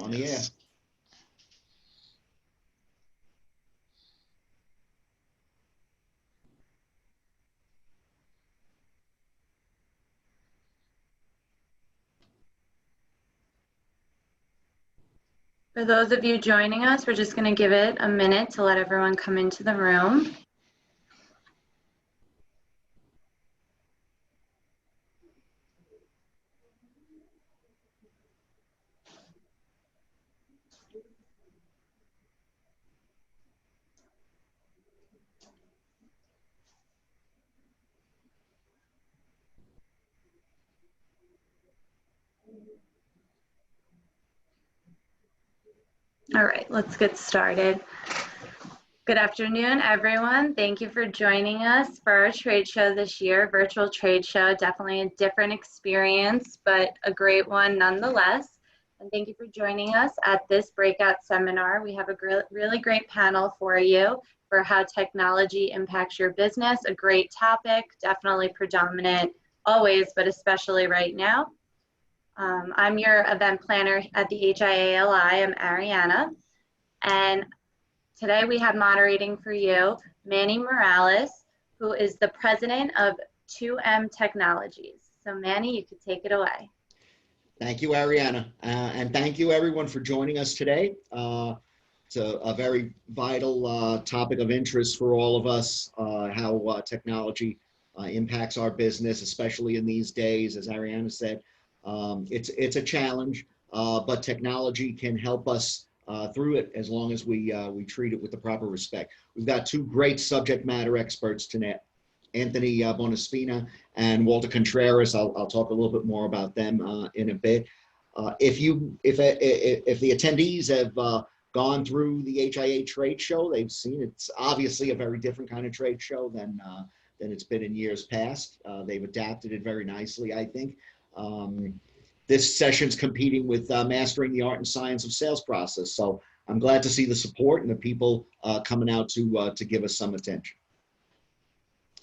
on the air. For those of you joining us, we're just going to give it a minute to let everyone come into the room. All right, let's get started. Good afternoon, everyone. Thank you for joining us for our trade show this year, virtual trade show. Definitely a different experience, but a great one nonetheless. And thank you for joining us at this breakout seminar. We have a really great panel for you for how technology impacts your business. A great topic, definitely predominant always, but especially right now. I'm your event planner at the HIA-LI. I'm Ariana. And today we have moderating for you, Manny Morales, who is the president of 2M Technologies. So Manny, you could take it away. Thank you, Ariana. And thank you everyone for joining us today. It's a very vital topic of interest for all of us, how technology impacts our business, especially in these days. As Ariana said, it's a challenge, but technology can help us through it as long as we treat it with the proper respect. We've got two great subject matter experts tonight, Anthony Bonaspina and Walter Contreras. I'll talk a little bit more about them in a bit. If the attendees have gone through the HIA trade show, they've seen it's obviously a very different kind of trade show than it's been in years past. They've adapted it very nicely, I think. This session's competing with Mastering the Art and Science of Sales Process. So I'm glad to see the support and the people coming out to give us some attention.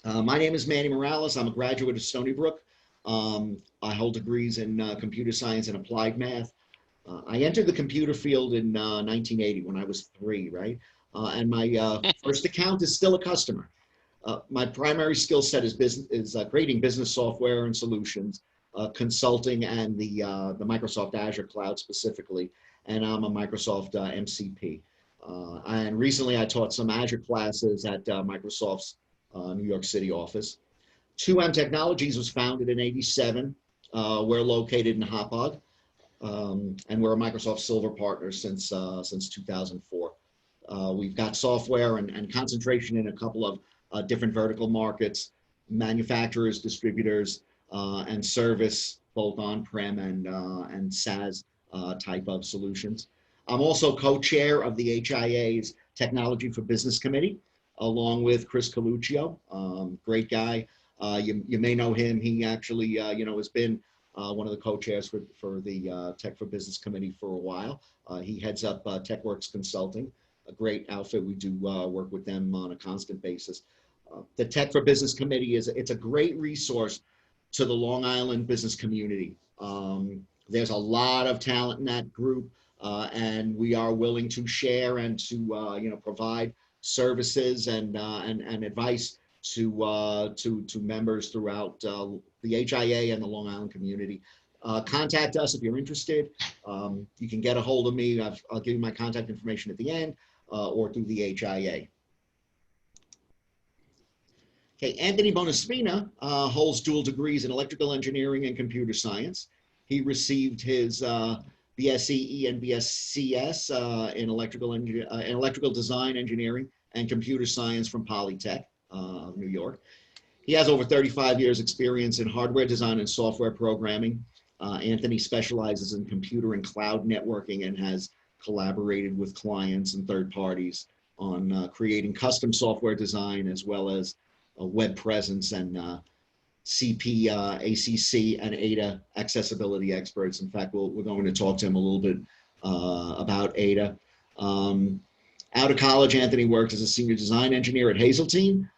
My name is Manny Morales. I'm a graduate of Stony Brook. I hold degrees in computer science and applied math. I entered the computer field in 1980 when I was 3, right? And my first account is still a customer. My primary skill set is creating business software and solutions, consulting, and the Microsoft Azure cloud specifically, and I'm a Microsoft MCP. And recently I taught some Azure classes at Microsoft's New York City office. 2M Technologies was founded in '87. We're located in Hauppauge, and we're a Microsoft Silver partner since 2004. We've got software and concentration in a couple of different vertical markets: manufacturers, distributors, and service, both on-prem and SaaS type of solutions. I'm also co-chair of the HIA's Technology for Business Committee, along with Chris Coluccio, great guy. You may know him. He actually, has been one of the co-chairs for the Tech for Business Committee for a while. He heads up TechWorks Consulting, a great outfit. We do work with them on a constant basis. The Tech for Business Committee it's a great resource to the Long Island business community. There's a lot of talent in that group, and we are willing to share and to provide services and advice to members throughout the HIA and the Long Island community. Contact us if you're interested. You can get a hold of me. I'll give you my contact information at the end, or through the HIA. Okay, Anthony Bonaspina holds dual degrees in electrical engineering and computer science. He received his BSCE and BSCS in electrical design engineering and computer science from Polytech of New York. He has over 35 years experience in hardware design and software programming. Anthony specializes in computer and cloud networking and has collaborated with clients and third parties on creating custom software design, as well as a web presence, and CP, ACC, and ADA accessibility experts. In fact, we're going to talk to him a little bit about ADA. Out of college, Anthony worked as a senior design engineer at Hazeltine.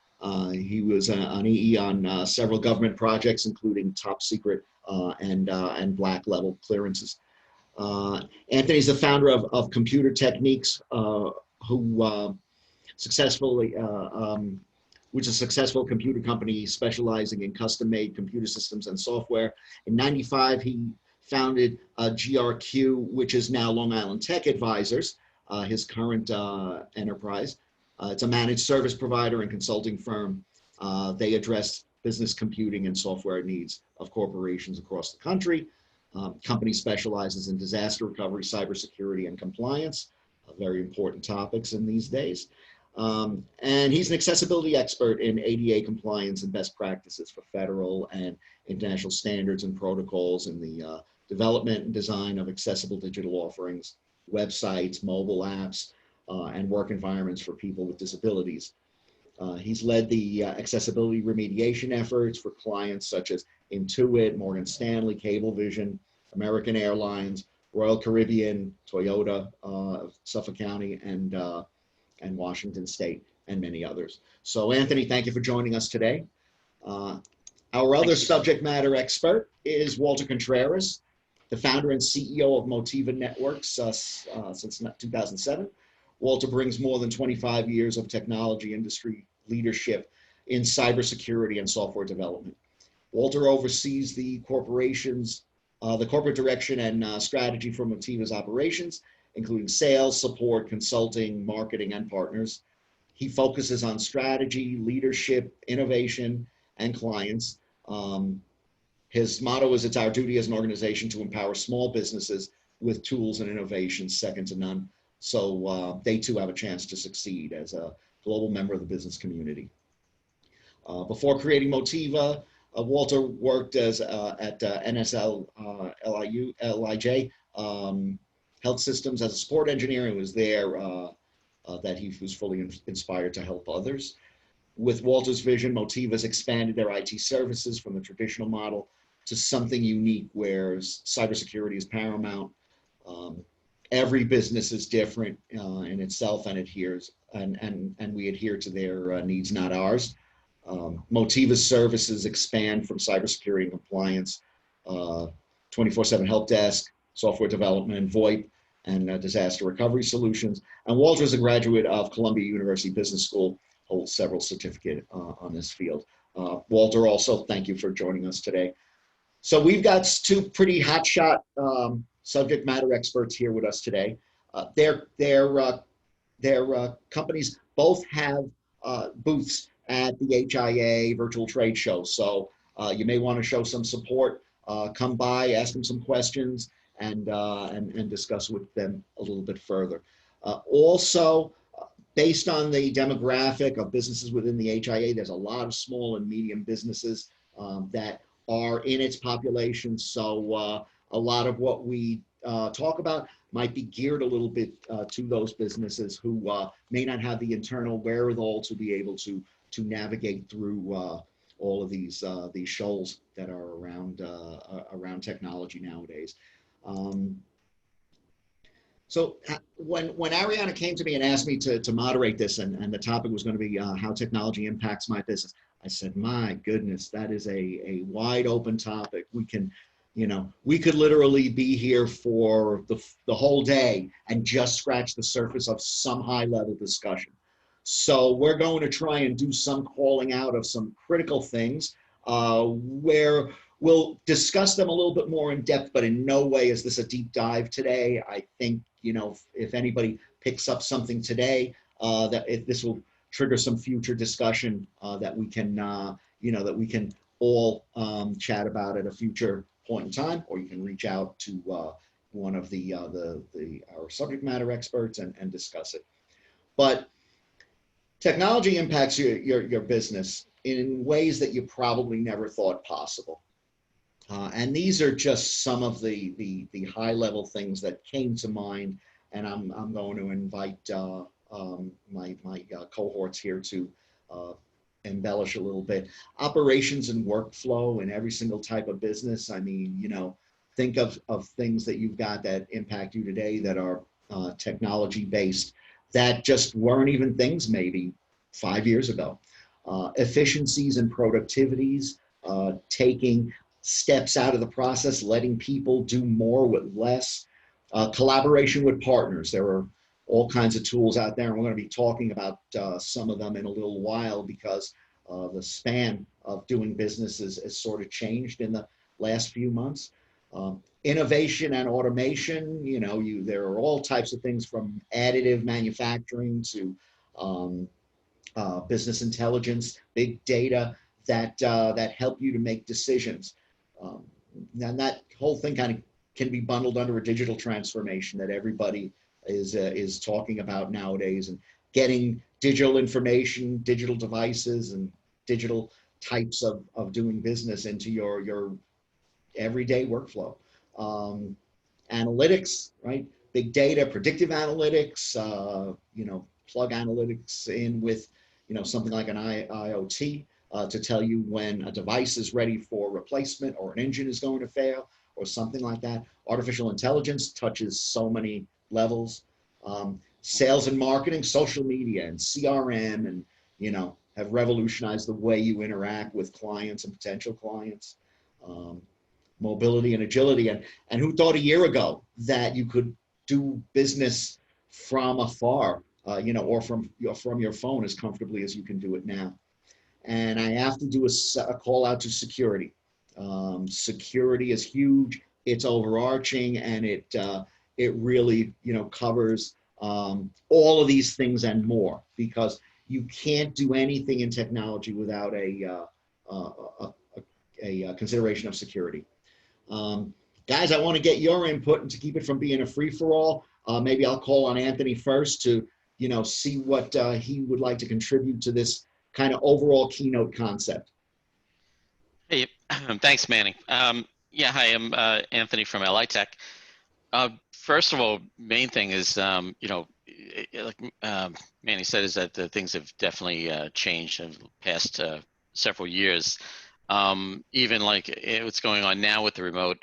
He was an EE on several government projects, including top secret and black level clearances. Anthony's the founder of Computer Techniques, who successfully, which is a successful computer company specializing in custom-made computer systems and software. In '95, he founded GRQ, which is now Long Island Tech Advisors, his current enterprise. It's a managed service provider and consulting firm. They address business computing and software needs of corporations across the country. Company specializes in disaster recovery, cybersecurity, and compliance, very important topics in these days. And he's an accessibility expert in ADA compliance and best practices for federal and international standards and protocols in the development and design of accessible digital offerings, websites, mobile apps, and work environments for people with disabilities. He's led the accessibility remediation efforts for clients such as Intuit, Morgan Stanley, Cablevision, American Airlines, Royal Caribbean, Toyota, Suffolk County, and Washington State, and many others. So Anthony, thank you for joining us today. Our other subject matter expert is Walter Contreras, the founder and CEO of Motiva Networks since 2007. Walter brings more than 25 years of technology industry leadership in cybersecurity and software development. Walter oversees the corporate direction and strategy for Motiva's operations, including sales, support, consulting, marketing, and partners. He focuses on strategy, leadership, innovation, and clients. His motto is, "It's our duty as an organization to empower small businesses with tools and innovations second to none, so they too have a chance to succeed as a global member of the business community." Before creating Motiva, Walter worked as at NSL LIJ Health Systems as a support engineer, and was there that he was fully inspired to help others. With Walter's vision, Motiva's expanded their IT services from the traditional model to something unique where cybersecurity is paramount. Every business is different in itself and adheres, and we adhere to their needs, not ours. Motiva's services expand from cybersecurity and compliance, 24/7 help desk, software development, VoIP, and disaster recovery solutions. And Walter is a graduate of Columbia University Business School, holds several certificates on this field. Walter, also, thank you for joining us today. So we've got two pretty hotshot subject matter experts here with us today. Their companies both have booths at the HIA virtual trade show. So you may want to show some support, come by, ask them some questions, and discuss with them a little bit further. Also, based on the demographic of businesses within the HIA, there's a lot of small and medium businesses that are in its population. So a lot of what we talk about might be geared a little bit to those businesses who may not have the internal wherewithal to be able to navigate through all of these shoals that are around technology nowadays. So when Ariana came to me and asked me to moderate this, and the topic was going to be how technology impacts my business, I said, my goodness, that is a wide open topic. We can, we could literally be here for the whole day and just scratch the surface of some high level discussion. So we're going to try and do some calling out of some critical things where we'll discuss them a little bit more in depth, but in no way is this a deep dive today. I think, if anybody picks up something today, this will trigger some future discussion that we can, that we can all chat about at a future point in time, or you can reach out to one of our subject matter experts and discuss it. But technology impacts your business in ways that you probably never thought possible. And these are just some of the high level things that came to mind. And I'm going to invite my cohorts here to embellish a little bit. Operations and workflow in every single type of business. I mean, think of things that you've got that impact you today that are technology based, that just weren't even things maybe 5 years ago. Efficiencies and productivities, taking steps out of the process, letting people do more with less, Collaboration with partners. There are all kinds of tools out there, and we're going to be talking about some of them in a little while because the span of doing business has sort of changed in the last few months. Innovation and automation, there are all types of things from additive manufacturing to business intelligence, big data that help you to make decisions. And that whole thing kind of can be bundled under a digital transformation that everybody is talking about nowadays, and getting digital information, digital devices, and digital types of doing business into your everyday workflow. Analytics, right? Big data, predictive analytics, plug analytics in with, something like an IoT to tell you when a device is ready for replacement or an engine is going to fail or something like that. Artificial intelligence touches so many levels. Sales and marketing, social media and CRM, and, have revolutionized the way you interact with clients and potential clients. Mobility and agility. And who thought a year ago that you could do business from afar, or from your phone as comfortably as you can do it now. And I have to do a call out to security. Security is huge. It's overarching, and it really, covers all of these things and more, because you can't do anything in technology without a consideration of security. Guys, I want to get your input, and to keep it from being a free-for-all, maybe I'll call on Anthony first to, see what he would like to contribute to this kind of overall keynote concept. Hey, thanks, Manny. Yeah, hi, I'm Anthony from HIA-LI Tech. First of all, main thing is, like Manny said, is that the things have definitely changed in the past several years. Even like what's going on now with the remote,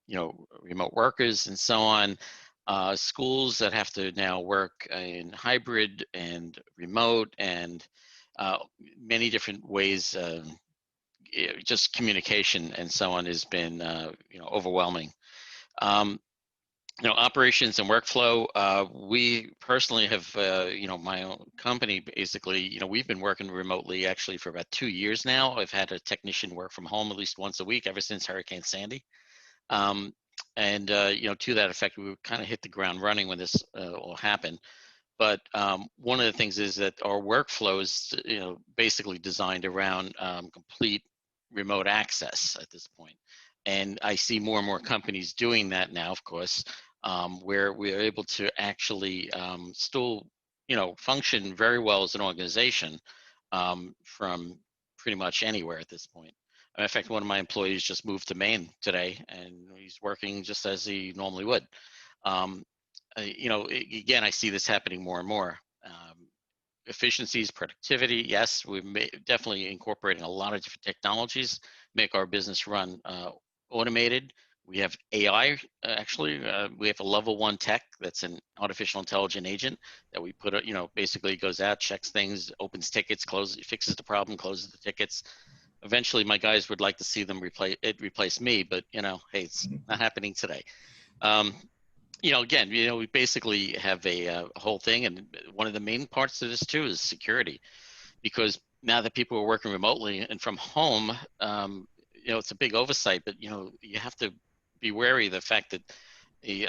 remote workers and so on, schools that have to now work in hybrid and remote, and many different ways, just communication and so on has been, overwhelming. Operations and workflow, we personally have, my own company, basically, we've been working remotely actually for about 2 years now. I've had a technician work from home at least once a week ever since Hurricane Sandy. To that effect, we kind of hit the ground running when this all happened. But one of the things is that our workflow is, basically designed around complete remote access at this point. And I see more and more companies doing that now, of course, where we are able to actually still, function very well as an organization from pretty much anywhere at this point. In fact, one of my employees just moved to Maine today, and he's working just as he normally would. Again, I see this happening more and more. Efficiencies, productivity, yes, we're definitely incorporating a lot of different technologies, make our business run automated. We have AI, actually. We have a level 1 tech that's an artificial intelligence agent that we put, basically goes out, checks things, opens tickets, fixes the problem, closes the tickets. Eventually, my guys would like to see them replace me, but, hey, it's not happening today. Again, we basically have a whole thing, and one of the main parts of this too is security, because now that people are working remotely and from home, it's a big oversight, but you have to be wary of the fact that the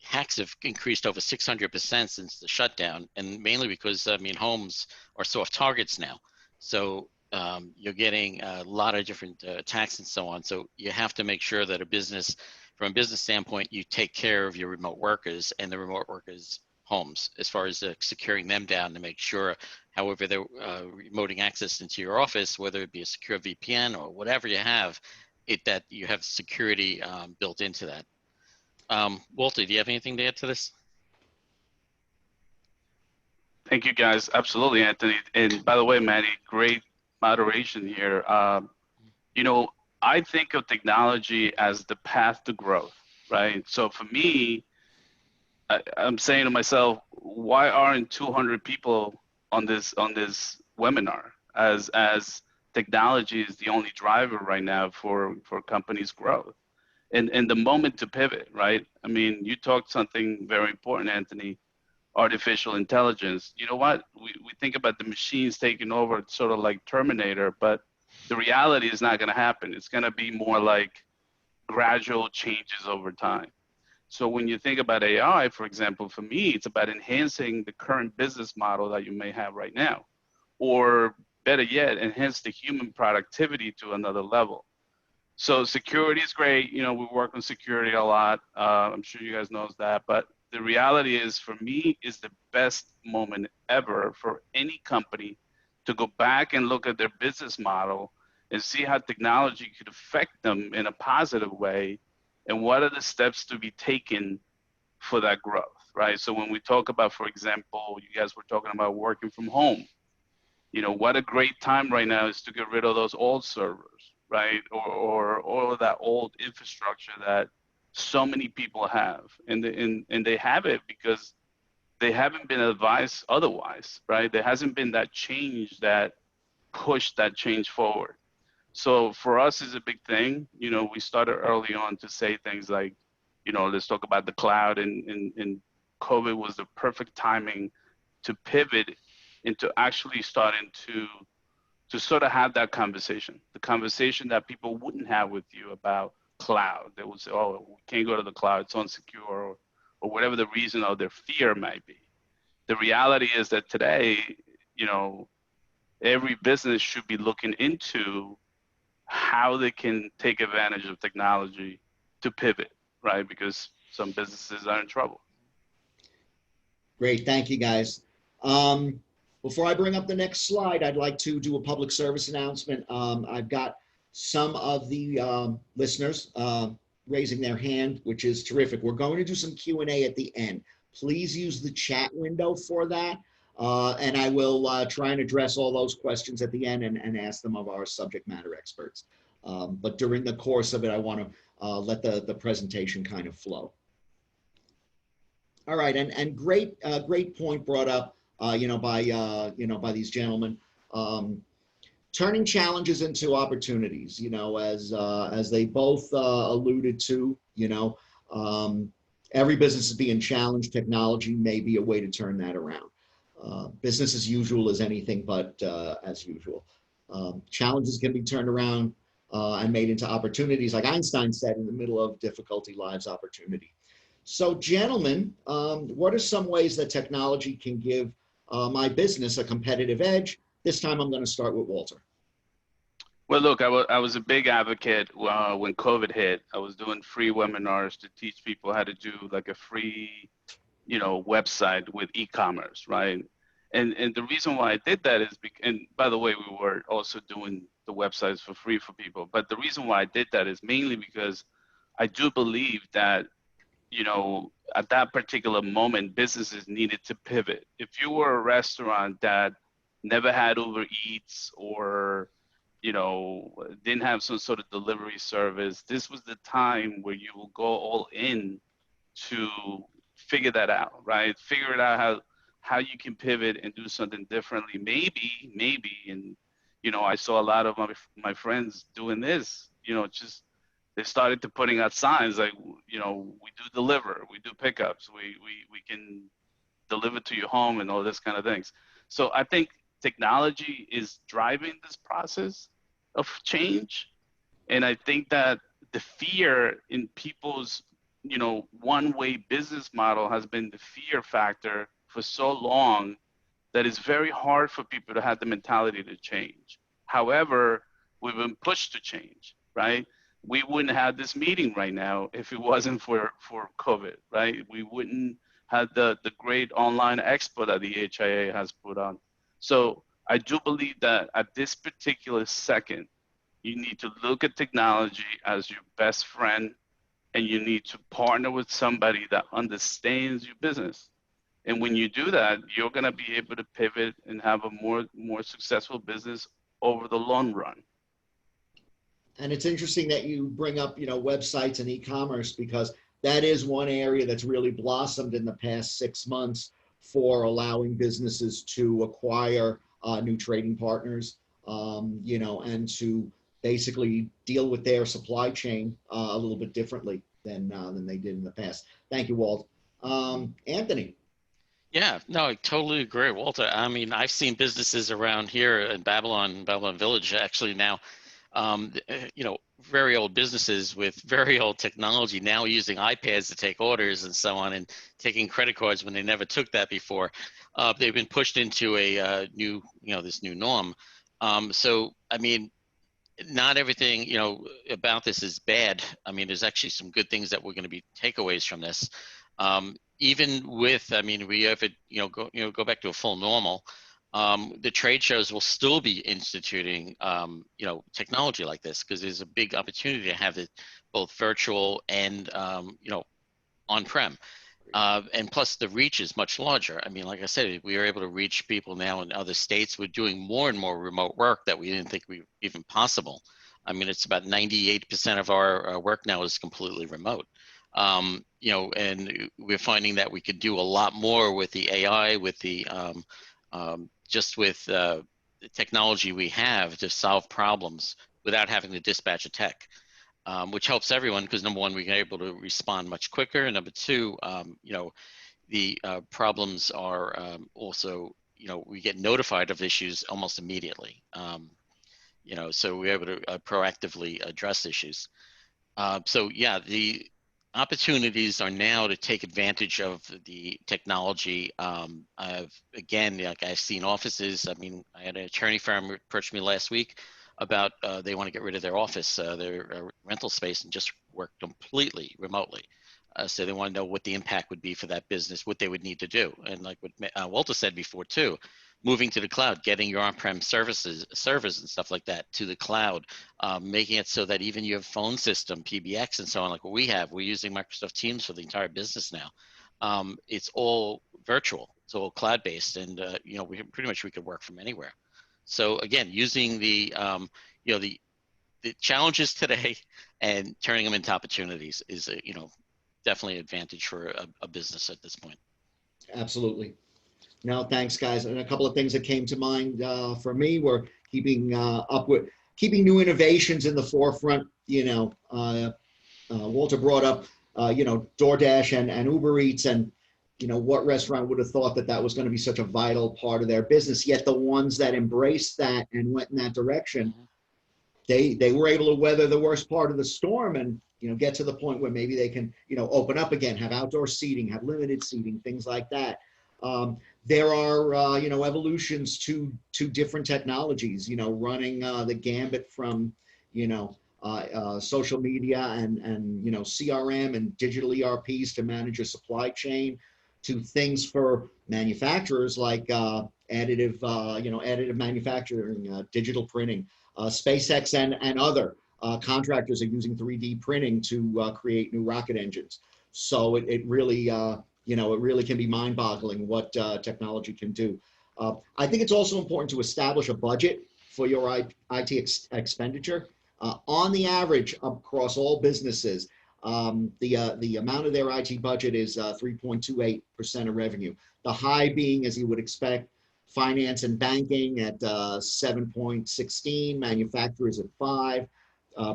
hacks have increased over 600% since the shutdown, and mainly because homes are soft targets now, so you're getting a lot of different attacks and so on. So you have to make sure that from a business standpoint, you take care of your remote workers and the remote workers' homes, as far as securing them down to make sure, however they're remoting access into your office, whether it be a secure VPN or whatever you have, that you have security built into that. Walter, do you have anything to add to this? Thank you, guys. Absolutely, Anthony. And by the way, Manny, great moderation here. I think of technology as the path to growth, right? So for me, I'm saying to myself, why aren't 200 people on this webinar? As technology is the only driver right now for companies' growth. and the moment to pivot, right? I mean, you talked something very important, Anthony, artificial intelligence. You know what? We think about the machines taking over, sort of like Terminator, but the reality is not going to happen. It's going to be more like gradual changes over time. So when you think about AI, for example, for me, it's about enhancing the current business model that you may have right now, or better yet, enhance the human productivity to another level. So security is great. You know, we work on security a lot. I'm sure you guys knows that. But the reality is, for me, is the best moment ever for any company to go back and look at their business model and see how technology could affect them in a positive way, and what are the steps to be taken for that growth, right? So when we talk about, for example, you guys were talking about working from home. You know, what a great time right now is to get rid of those old servers, right? Or all of that old infrastructure that so many people have. And they have it because they haven't been advised otherwise, right? There hasn't been that change that pushed that change forward. So for us, is a big thing. You know, we started early on to say things like, you know, let's talk about the cloud, and COVID was the perfect timing to pivot into actually starting to sort of have that conversation, the conversation that people wouldn't have with you about cloud. They would say, oh, we can't go to the cloud, it's unsecure, or whatever the reason or their fear might be. The reality is that today, you know, every business should be looking into how they can take advantage of technology to pivot, right? Because some businesses are in trouble. Great, thank you guys. Before I bring up the next slide, I'd like to do a public service announcement. I've got some of the listeners raising their hand, which is terrific. We're going to do some Q&A at the end. Please use the chat window for that. And I will try and address all those questions at the end and ask them of our subject matter experts. But during the course of it, I want to let the presentation kind of flow. All right, and great point brought up, by these gentlemen. Turning challenges into opportunities, as they both alluded to, every business is being challenged. Technology may be a way to turn that around. Business as usual is anything but as usual. Challenges can be turned around and made into opportunities. Like Einstein said, in the middle of difficulty lies opportunity. So gentlemen, what are some ways that technology can give my business a competitive edge? This time I'm going to start with Walter. Well, look, I was a big advocate when COVID hit. I was doing free webinars to teach people how to do like a free, website with e-commerce, right? And the reason why I did that is because, and by the way, we were also doing the websites for free for people. But the reason why I did that is mainly because I do believe that, at that particular moment, businesses needed to pivot. If you were a restaurant that never had Uber Eats or, didn't have some sort of delivery service, this was the time where you will go all in to figure that out, right? Figure it out how you can pivot and do something differently. Maybe, and I saw a lot of my friends doing this. Just they started to putting out signs like, we do deliver, we do pickups, we can deliver to your home and all this kind of things. So I think technology is driving this process of change, and I think that the fear in people's one-way business model has been the fear factor for so long that it's very hard for people to have the mentality to change. However, we've been pushed to change, right? We wouldn't have this meeting right now if it wasn't for COVID, right? We wouldn't have the great online expo that the HIA has put on. So I do believe that at this particular second, you need to look at technology as your best friend, and you need to partner with somebody that understands your business. And when you do that, you're going to be able to pivot and have a more successful business over the long run. And it's interesting that you bring up, websites and e-commerce, because that is one area that's really blossomed in the past 6 months for allowing businesses to acquire new trading partners, and to basically deal with their supply chain a little bit differently than they did in the past. Thank you, Walt. Anthony. Yeah, no, I totally agree, Walter. I mean, I've seen businesses around here in Babylon Village, actually now, you know, very old businesses with very old technology now using iPads to take orders and so on, and taking credit cards when they never took that before. They've been pushed into a new, you know, this new norm. So, I mean, not everything, you know, about this is bad. I mean, there's actually some good things that we're going to be takeaways from this. Even with, I mean, we have it, go back to a full normal. The trade shows will still be instituting, technology like this, because there's a big opportunity to have it both virtual and, on-prem. And plus the reach is much larger. I mean, like I said, we are able to reach people now in other states. We're doing more and more remote work that we didn't think we even possible. I mean, it's about 98% of our work now is completely remote. And we're finding that we could do a lot more with the AI, with the just with the technology we have to solve problems without having to dispatch a tech. Which helps everyone because number one, we're able to respond much quicker. And number two, the problems are also, we get notified of issues almost immediately. So we're able to proactively address issues. So yeah, the opportunities are now to take advantage of the technology. Again, like I've seen offices. I mean, I had an attorney firm approach me last week about they want to get rid of their office, their rental space, and just work completely remotely. So they want to know what the impact would be for that business, what they would need to do. And like what Walter said before too, moving to the cloud, getting your on-prem servers and stuff like that to the cloud, making it so that even your phone system, PBX and so on, like what we have, we're using Microsoft Teams for the entire business now. It's all virtual, it's all cloud-based, and we could work from anywhere. So again, using the challenges today and turning them into opportunities is definitely an advantage for a business at this point. Absolutely. No, thanks, guys. And a couple of things that came to mind for me were keeping new innovations in the forefront. Walter brought up DoorDash and Uber Eats, and what restaurant would have thought that was going to be such a vital part of their business? Yet the ones that embraced that and went in that direction, they were able to weather the worst part of the storm and get to the point where maybe they can open up again, have outdoor seating, have limited seating, things like that. There are evolutions to different technologies, running the gambit from social media and CRM and digital ERPs to manage your supply chain, to things for manufacturers like additive manufacturing, digital printing. SpaceX and other contractors are using 3D printing to create new rocket engines. So it really can be mind-boggling what technology can do. I think it's also important to establish a budget for your IT expenditure. On the average, across all businesses, the amount of their IT budget is 3.28% of revenue. The high being, as you would expect, finance and banking at 7.16, manufacturers at 5,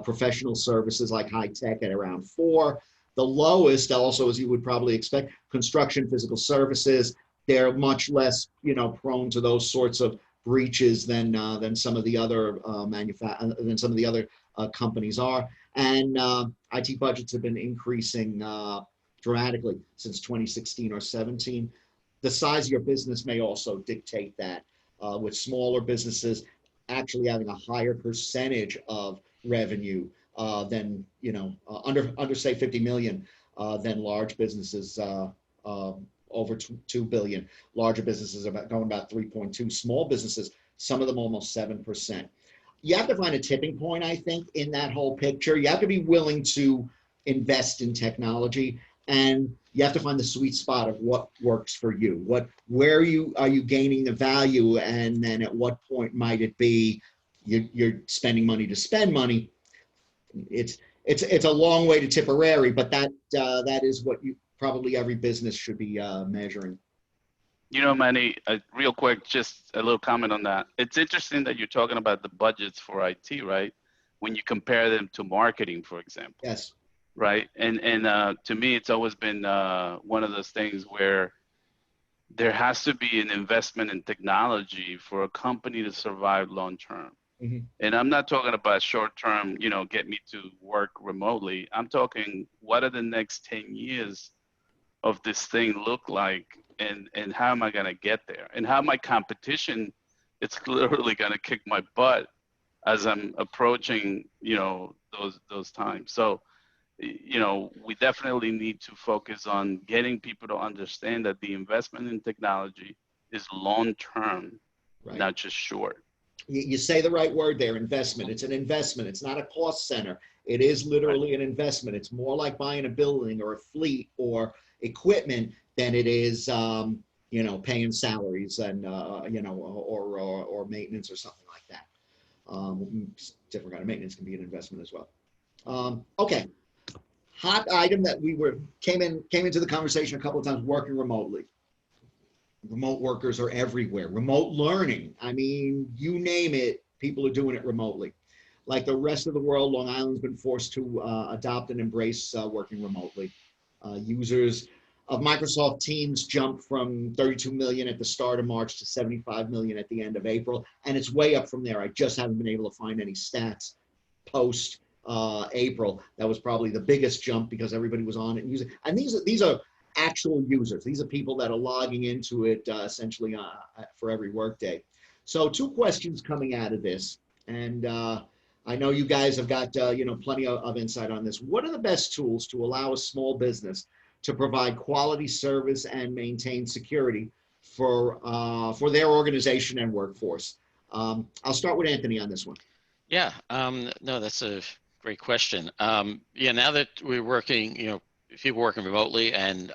professional services like high tech at around 4. The lowest, also as you would probably expect, construction, physical services. They're much less, prone to those sorts of breaches than some of the other companies are. And IT budgets have been increasing dramatically since 2016 or 17. The size of your business may also dictate that, with smaller businesses actually having a higher percentage of revenue than, under say 50 million than large businesses over 2 billion. Larger businesses are going about 3.2. Small businesses, some of them almost 7%. You have to find a tipping point, I think, in that whole picture. You have to be willing to invest in technology, and you have to find the sweet spot of what works for you. Where are you gaining the value, and then at what point might it be you're spending money to spend money? It's a long way to Tipperary, but that is what probably every business should be measuring. Manny, real quick, just a little comment on that. It's interesting that you're talking about the budgets for IT, right? when you compare them to marketing, for example. Yes. Right. And to me, it's always been one of those things where there has to be an investment in technology for a company to survive long term. Mm-hmm. And I'm not talking about short term, you know, get me to work remotely. I'm talking, what are the next 10 years of this thing look like, and how am I going to get there? And how my competition, it's literally going to kick my butt as I'm approaching, you know, those times. So, you know, we definitely need to focus on getting people to understand that the investment in technology is long term, Right. not just short. You say the right word there, investment. It's an investment. It's not a cost center. It is literally an investment. It's more like buying a building or a fleet or equipment than it is, you know, paying salaries and, you know, or maintenance or something like that. Different kind of maintenance can be an investment as well. Okay. Hot item that we came into the conversation a couple of times, working remotely. Remote workers are everywhere. Remote learning. I mean, you name it, people are doing it remotely. Like the rest of the world, Long Island's been forced to adopt and embrace working remotely. Users of Microsoft Teams jumped from 32 million at the start of March to 75 million at the end of April. And it's way up from there. I just haven't been able to find any stats post April. That was probably the biggest jump because everybody was on it and using. And these are actual users. These are people that are logging into it essentially for every workday. So 2 questions coming out of this, and I know you guys have got you know, plenty of insight on this. What are the best tools to allow a small business to provide quality service and maintain security for their organization and workforce? I'll start with Anthony on this one. Yeah, no, that's a great question. Yeah, now that we're working, you know, people working remotely, and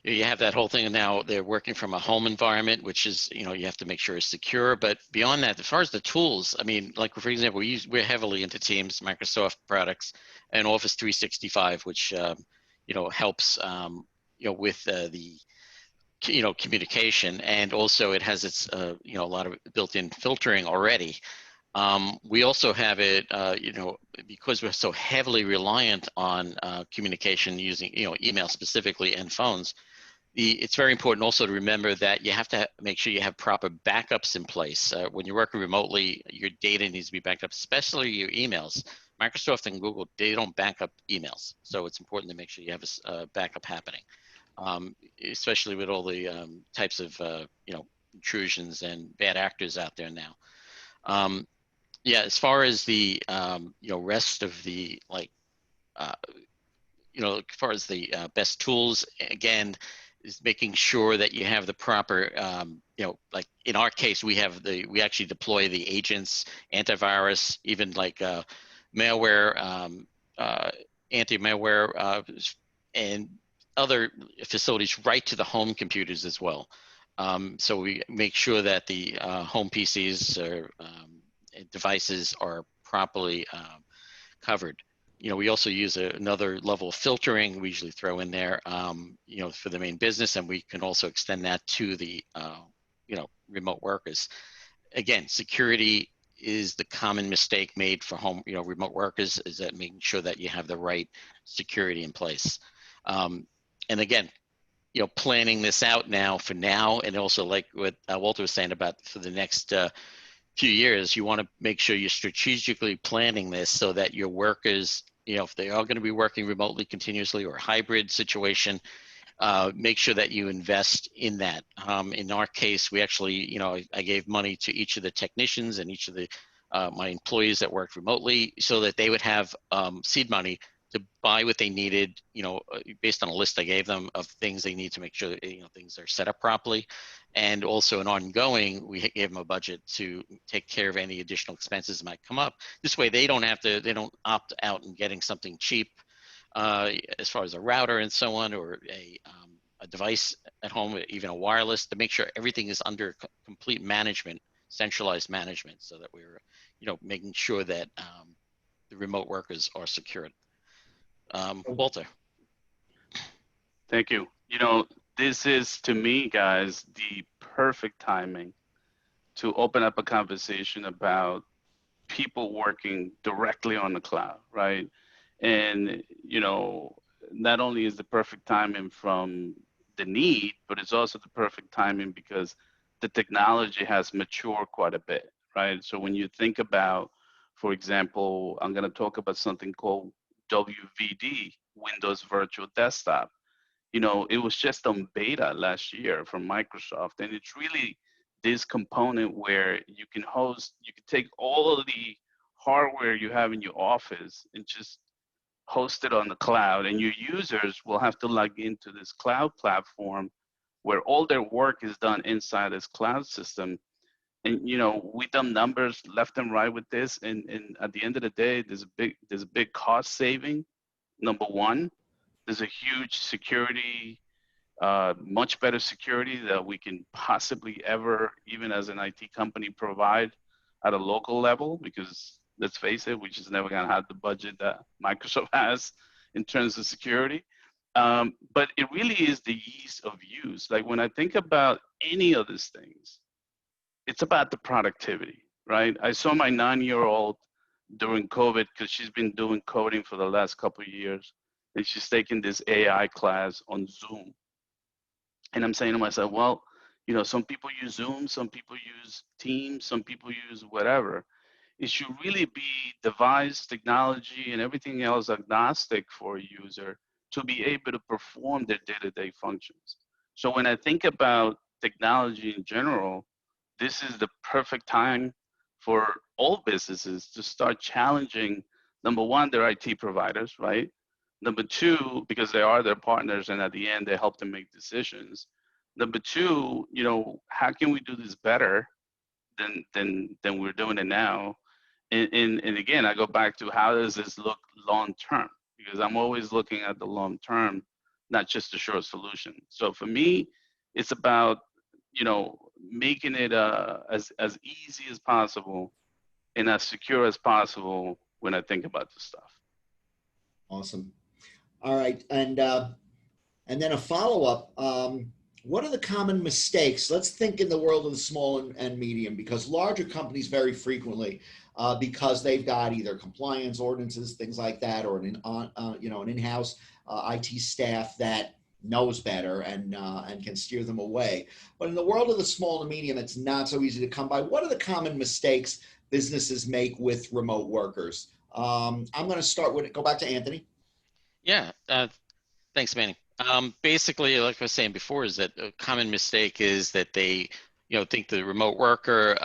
you have that whole thing now, they're working from a home environment, which is, you know, you have to make sure it's secure. But beyond that, as far as the tools, I mean, like for example, we're heavily into Teams, Microsoft products, and Office 365, which you know, helps you know, with the you know, communication, and also it has its you know, a lot of built-in filtering already. We also have it, you know, because we're so heavily reliant on communication using, you know, email specifically and phones. It's very important also to remember that you have to make sure you have proper backups in place. When you're working remotely, your data needs to be backed up, especially your emails. Microsoft and Google, they don't back up emails. So it's important to make sure you have a backup happening, especially with all the types of, you know, intrusions and bad actors out there now. Yeah, as far as the you know, rest of the, like you know, as far as the best tools, again, is making sure that you have the proper you know, like in our case, we actually deploy the agents, antivirus, even like malware, anti-malware, and other facilities right to the home computers as well. So we make sure that the home PCs or devices are properly covered. You know, we also use another level of filtering we usually throw in there, you know, for the main business, and we can also extend that to the, you know, remote workers. Again, security is the common mistake made for home, you know, remote workers, is that making sure that you have the right security in place. And again, you know, planning this out now for now, and also like what Walter was saying about for the next few years, you want to make sure you're strategically planning this so that your workers, you know, if they are going to be working remotely continuously or a hybrid situation, make sure that you invest in that. In our case, we actually, you know, I gave money to each of the technicians and each of the my employees that worked remotely so that they would have seed money to buy what they needed, you know, based on a list I gave them of things they need to make sure that, you know, things are set up properly. And also an ongoing, we gave them a budget to take care of any additional expenses that might come up. This way they don't have to, they don't opt out in getting something cheap as far as a router and so on, or a device at home, even a wireless, to make sure everything is under complete management, centralized management, so that we're, you know, making sure that the remote workers are secured. Walter. Thank you. You know, this is, to me, guys, the perfect timing to open up a conversation about people working directly on the cloud, right? And, you know, not only is the perfect timing from the need, but it's also the perfect timing because the technology has matured quite a bit, right? So when you think about, for example, I'm going to talk about something called WVD, Windows Virtual Desktop. You know, it was just on beta last year from Microsoft, and it's really this component where you can host, you can take all of the hardware you have in your office and just host it on the cloud, and your users will have to log into this cloud platform where all their work is done inside this cloud system. And you know, we done numbers left and right with this, and at the end of the day, there's a big cost saving. Number one, there's a huge security, much better security that we can possibly ever, even as an IT company, provide at a local level. Because let's face it, we just never gonna have the budget that Microsoft has in terms of security. But it really is the ease of use. Like when I think about any of these things, it's about the productivity, right? I saw my 9-year-old during COVID because she's been doing coding for the last couple of years, and she's taking this AI class on Zoom. And I'm saying to myself, well, you know, some people use Zoom, some people use Teams, some people use whatever. It should really be device, technology, and everything else agnostic for a user to be able to perform their day-to-day functions. So when I think about technology in general, this is the perfect time for all businesses to start challenging, number one, their IT providers, right? Number two, because they are their partners and at the end they help them make decisions. Number two, you know, how can we do this better than we're doing it now? And again, I go back to how does this look long term? Because I'm always looking at the long term, not just the short solution. So for me, it's about, you know, making it as easy as possible and as secure as possible when I think about this stuff. Awesome. All right. And then a follow-up. What are the common mistakes? Let's think in the world of the small and medium, because larger companies very frequently, because they've got either compliance ordinances, things like that, or an in-house IT staff that knows better and can steer them away. But in the world of the small and medium, it's not so easy to come by. What are the common mistakes businesses make with remote workers? I'm going to start with go back to Anthony. Yeah, thanks, Manny. Basically, like I was saying before, is that a common mistake is that they, think the remote worker,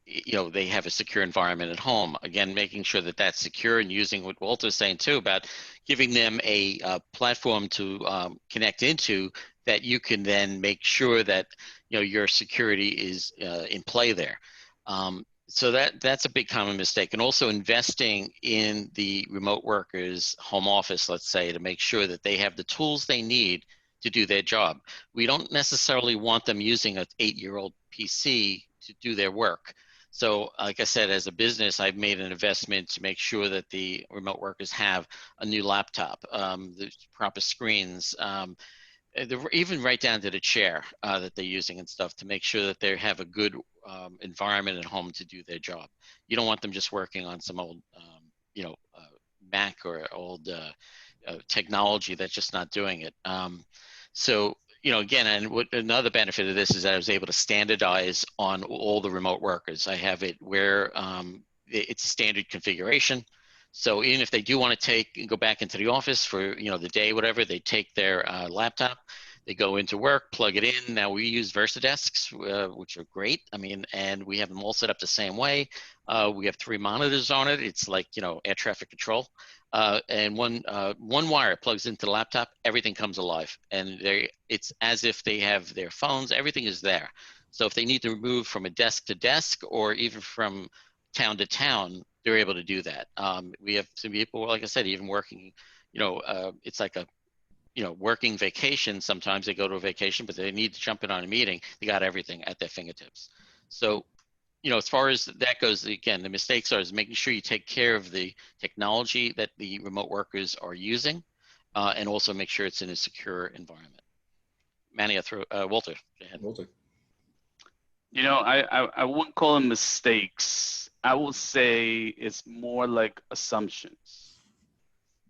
they have a secure environment at home. Again, making sure that that's secure and using what Walter's saying too about giving them a platform to connect into that you can then make sure that, your security is in play there. So that's a big common mistake. And also investing in the remote workers' home office, let's say, to make sure that they have the tools they need to do their job. We don't necessarily want them using an 8-year-old PC to do their work. So like I said, as a business, I've made an investment to make sure that the remote workers have a new laptop, the proper screens, even right down to the chair that they're using and stuff to make sure that they have a good environment at home to do their job. You don't want them just working on some old, Mac or old technology that's just not doing it. So, again, and another benefit of this is that I was able to standardize on all the remote workers. I have it where it's standard configuration. So even if they do want to go back into the office for, the day, whatever, they take their laptop, they go into work, plug it in. Now we use VersaDesks, which are great. I mean, and we have them all set up the same way. We have 3 monitors on it. It's like, air traffic control. And one wire plugs into the laptop, everything comes alive. And it's as if they have their phones, everything is there. So if they need to move from a desk to desk or even from town to town, they're able to do that. We have some people, like I said, even working, it's like a, working vacation. Sometimes they go to a vacation, but they need to jump in on a meeting. They got everything at their fingertips. So, as far as that goes, again, the mistakes are is making sure you take care of the technology that the remote workers are using, and also make sure it's in a secure environment. Manny, Walter, go ahead. Walter. I wouldn't call them mistakes. I will say it's more like assumptions,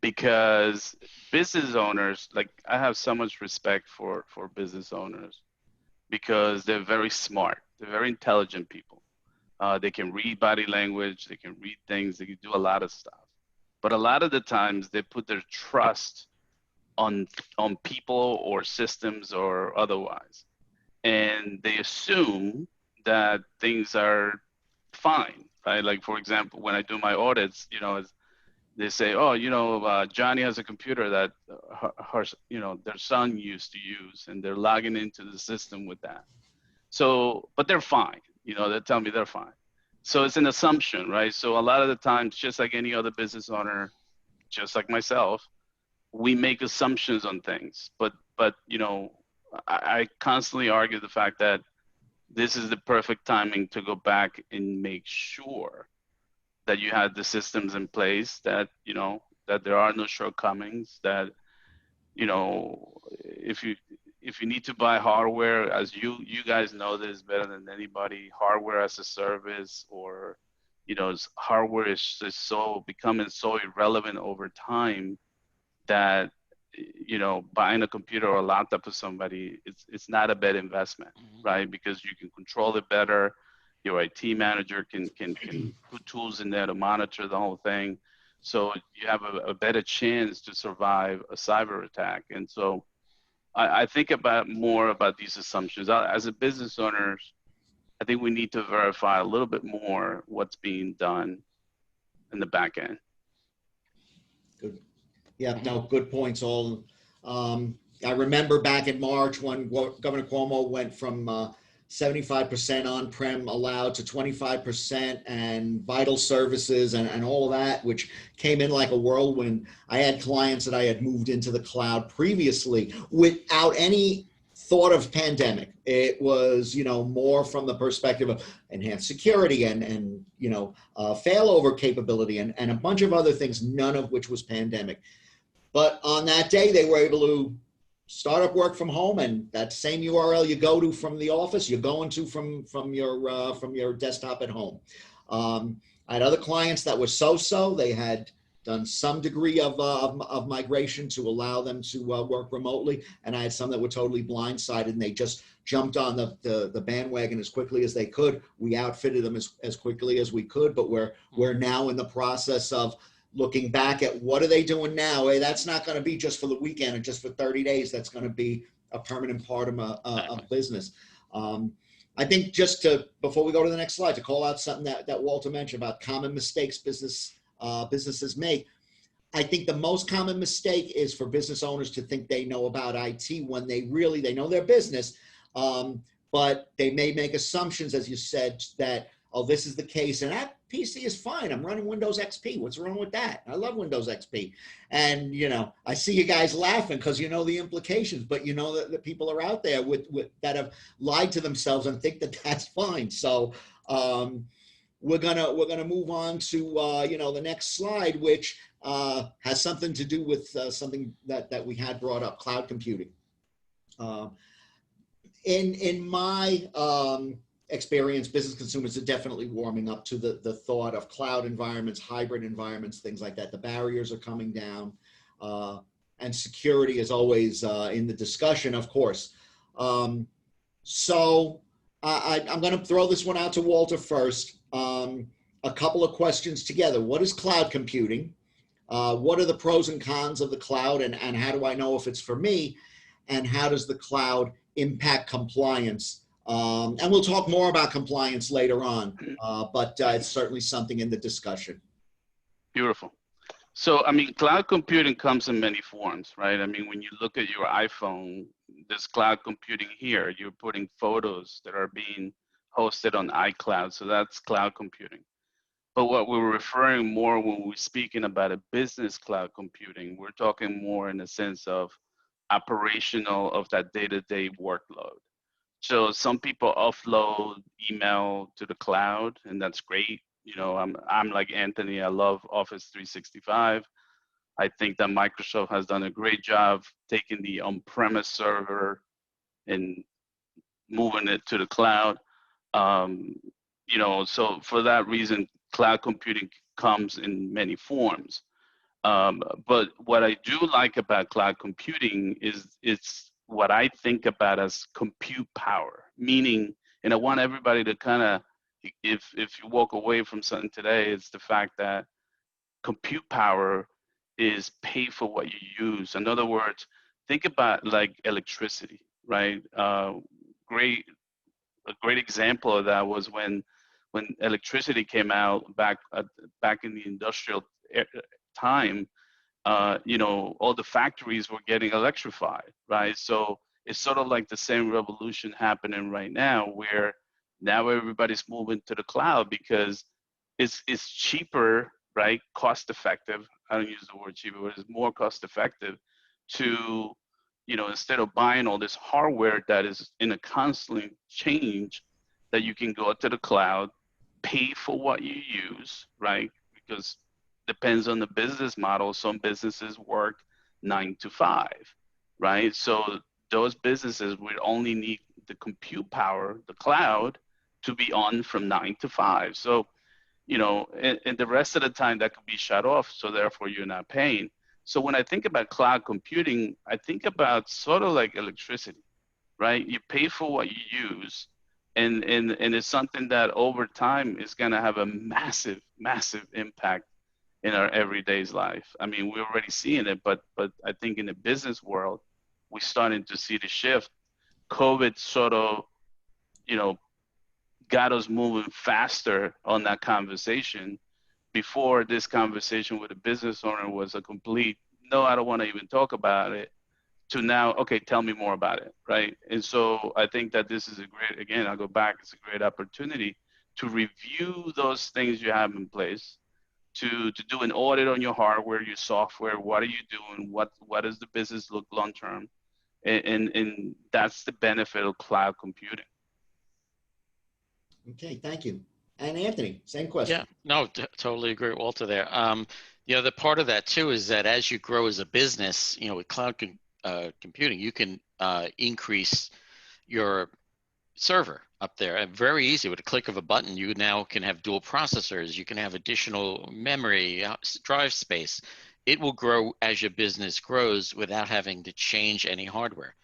because business owners, like, I have so much respect for business owners because they're very smart. They're very intelligent people. They can read body language. They can read things. They can do a lot of stuff. But a lot of the times they put their trust on people or systems or otherwise, and they assume that things are fine, right? Like, for example, when I do my audits, they say, oh, Johnny has a computer that their son used to use, and they're logging into the system with that. So, but they're fine. They tell me they're fine. So it's an assumption, right? So a lot of the times, just like any other business owner, just like myself, we make assumptions on things. But I constantly argue the fact that this is the perfect timing to go back and make sure that you have the systems in place, that that there are no shortcomings, that if you need to buy hardware, as you guys know this better than anybody, hardware as a service, or hardware is just so becoming so irrelevant over time that buying a computer or a laptop for somebody, it's not a bad investment, right? Because you can control it better. Your IT manager can put tools in there to monitor the whole thing, so you have a better chance to survive a cyber attack. And so I think more about these assumptions. As a business owner, I think we need to verify a little bit more what's being done in the back end. Good. Yeah, no, good points all. I remember back in March when Governor Cuomo went from 75% on-prem allowed to 25% and vital services and all of that, which came in like a whirlwind. I had clients that I had moved into the cloud previously without any thought of pandemic. It was, more from the perspective of enhanced security and failover capability and a bunch of other things, none of which was pandemic. But on that day, they were able to start up work from home, and that same URL you go to from the office, you're going to from your desktop at home. I had other clients that were so-so. They had done some degree of migration to allow them to work remotely, and I had some that were totally blindsided, and they just jumped on the bandwagon as quickly as they could. We outfitted them as quickly as we could, but we're now in the process of looking back at what are they doing now. Hey, that's not going to be just for the weekend and just for 30 days. That's going to be a permanent part of business. I think before we go to the next slide, to call out something that Walter mentioned about common mistakes businesses make. I think the most common mistake is for business owners to think they know about IT when they know their business, but they may make assumptions, as you said, that, oh, this is the case, and that PC is fine. I'm running Windows XP. What's wrong with that? I love Windows XP. And, I see you guys laughing because you know the implications, but you know that people are out there that have lied to themselves and think that that's fine. So we're gonna move on to the next slide, which has something to do with something that we had brought up, cloud computing. In my experience, business consumers are definitely warming up to the thought of cloud environments, hybrid environments, things like that. The barriers are coming down, and security is always in the discussion, of course. So I'm going to throw this one out to Walter first. A couple of questions together. What is cloud computing? What are the pros and cons of the cloud, and how do I know if it's for me? And how does the cloud impact compliance? And we'll talk more about compliance later on, but it's certainly something in the discussion. Beautiful. So, cloud computing comes in many forms, right? When you look at your iPhone, there's cloud computing here. You're putting photos that are being hosted on iCloud, so that's cloud computing. But what we're referring more when we're speaking about a business cloud computing, we're talking more in the sense of operational of that day-to-day workload. So some people offload email to the cloud, and that's great. I'm like Anthony. I love Office 365. I think that Microsoft has done a great job taking the on-premise server and moving it to the cloud. So for that reason, cloud computing comes in many forms. But what I do like about cloud computing is it's what I think about as compute power, meaning, and I want everybody to kind of, if you walk away from something today, it's the fact that compute power is pay for what you use. In other words, think about like electricity, right? Great, a great example of that was when electricity came out back in the industrial time. You know, all the factories were getting electrified, right? So it's sort of like the same revolution happening right now, where now everybody's moving to the cloud because it's cheaper, right? Cost effective. I don't use the word cheaper, but it's more cost effective to, you know, instead of buying all this hardware that is in a constant change, that you can go to the cloud, pay for what you use, right? Because depends on the business model. Some businesses work 9 to 5, right? So those businesses would only need the compute power, the cloud, to be on from 9 to 5. So, you know, and the rest of the time that could be shut off. So therefore you're not paying. So when I think about cloud computing, I think about sort of like electricity, right? You pay for what you use, and it's something that over time is going to have a massive, massive impact in our everyday's life. I mean, we're already seeing it, but I think in the business world, we're starting to see the shift. COVID sort of, you know, got us moving faster on that conversation. Before, this conversation with a business owner was a complete, no, I don't want to even talk about it, to now, okay, tell me more about it, right? And so I think that this is a great, again, I'll go back, it's a great opportunity to review those things you have in place, to do an audit on your hardware, your software. What are you doing? What does the business look long term? And that's the benefit of cloud computing. Okay, thank you. And Anthony, same question. Yeah, no, totally agree with Walter there. The other part of that too is that as you grow as a business, you know, with cloud computing, you can increase your server up there. And very easy with a click of a button. You now can have dual processors. You can have additional memory, drive space. It will grow as your business grows without having to change any hardware.